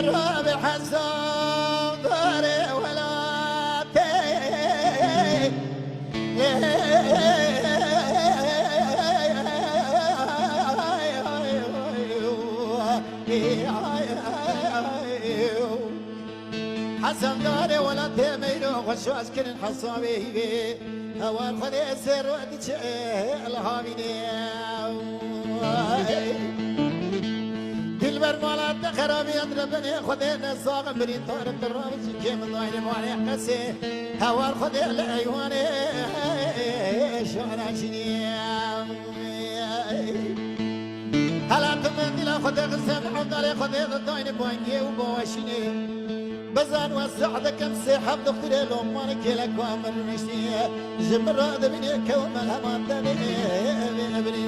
الرابع حسام داري ولا تي حسام داري ولا تي ميلو خشو اسكن حسابي هوان خدي سر ودش الهاميني دلبر مالات خرابي اضربني خدي نصاغ بري طارق الرابج كيم ضايل مالي قسي هوان خدي العيواني شغراشني هلا تمندي لا خدي غسل حضري خدي ضايل بوانجي وبواشني بزان وسعد كم سحب دكتور لومان كلك وامر مشتي جمر دبني كومل همان دبني ابني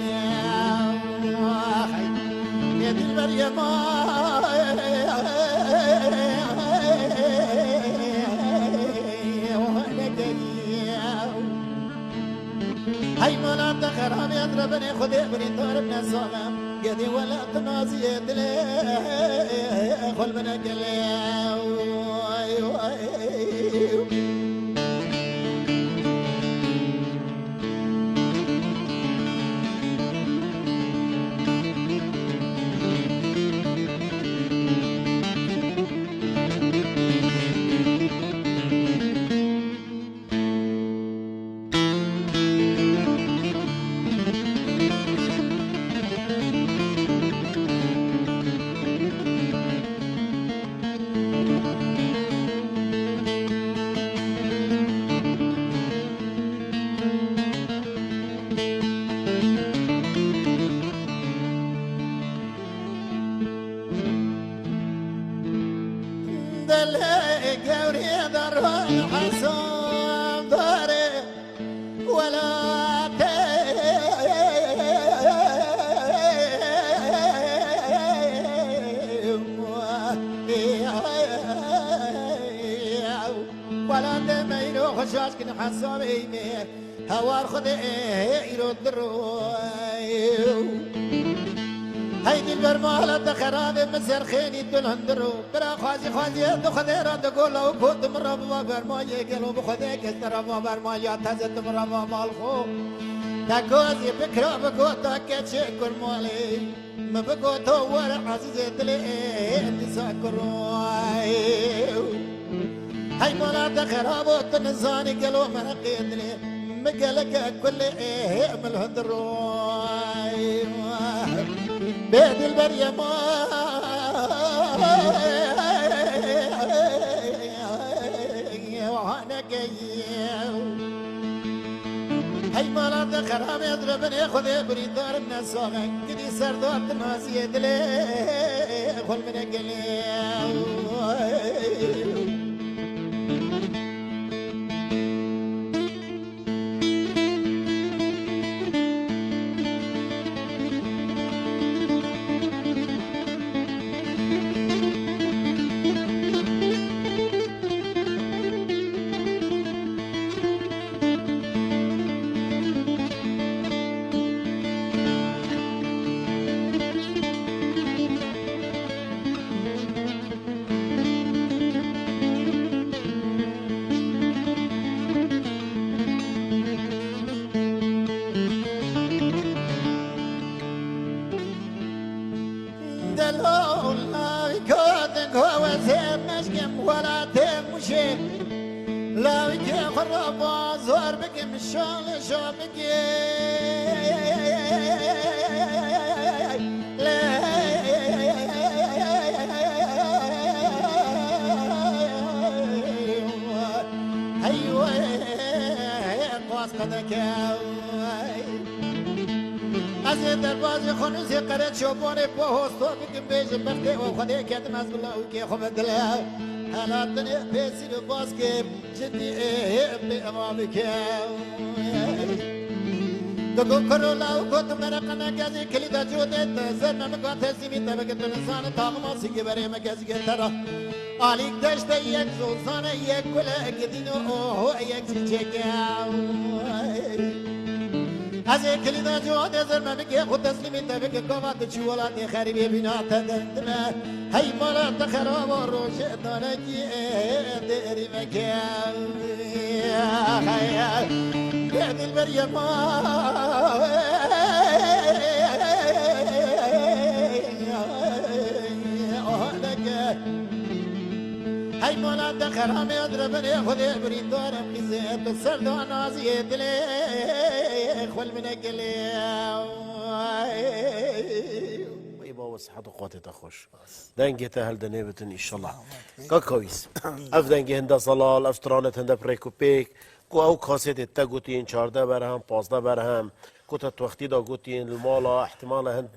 يا دي مريم هاي مالا تخرام يضربني خدي بني طارب نسوغم قدي ولا تنازي دلي خل من قلي خشاشكن حسابي هوار خدي يرد الروي هيدي البرمالة دخرابي مسير خيني دلهندرو برا خوازي خوازي دخدي راد قولو كنت مرابا برمالي قلو بخدي كسترابا برمالي تزد مرابا مالخو تاكوزي بكرا بكو تاكتشي كرمالي ما بكو تور عزيزي دلي انتساكروي هاي مولا خرابو تنزاني قالوا من قيدني مقلك كل من الهدروي بيد البرية ما وانا قيو هاي مولا خراب يضربني خذي بريدار الناس قدي سردوات ناسي دلي خل من قليو لا بك خرابا زور بك مشان شامك لا ايوه قاس قدك ازيد دربازي خنوزي قرد شوبوني بوهوستو بك بيج بختي وخدي كتم از بالله وكي خبد الله أنا الدنيا بيسي باسكي جدي ابني أمامك دكو كرولا وكنت مرقنا جازي كليدا جودت زرنا نقاط هزيمي تبقى تنسان طاقما سيكي بري مكازي ترى عليك دشت يك زوزان يك كل قدينو هو يك سيجيك از کلیدا جواد زر ما بگی خود تسلیم تا بگی قوات چی ولات خریبی بنا تدندنا هی مالا تخراب و روش دانگی دری مکان قاعد البرية ما هاي مولا دخرام يضربني خذ بريد دارم خزيت السرد ونازي دلي خول من قلي بابا صحت و قوت خوش دنگه تا هل دنه بتن ان شاء الله کا کویس اف دنگه هنده صلال استرانت هنده پریکو پیک کو او کاسیت تا گوتین 14 برهم 15 برهم کو تا وقتی دا گوتین المالا احتمال هند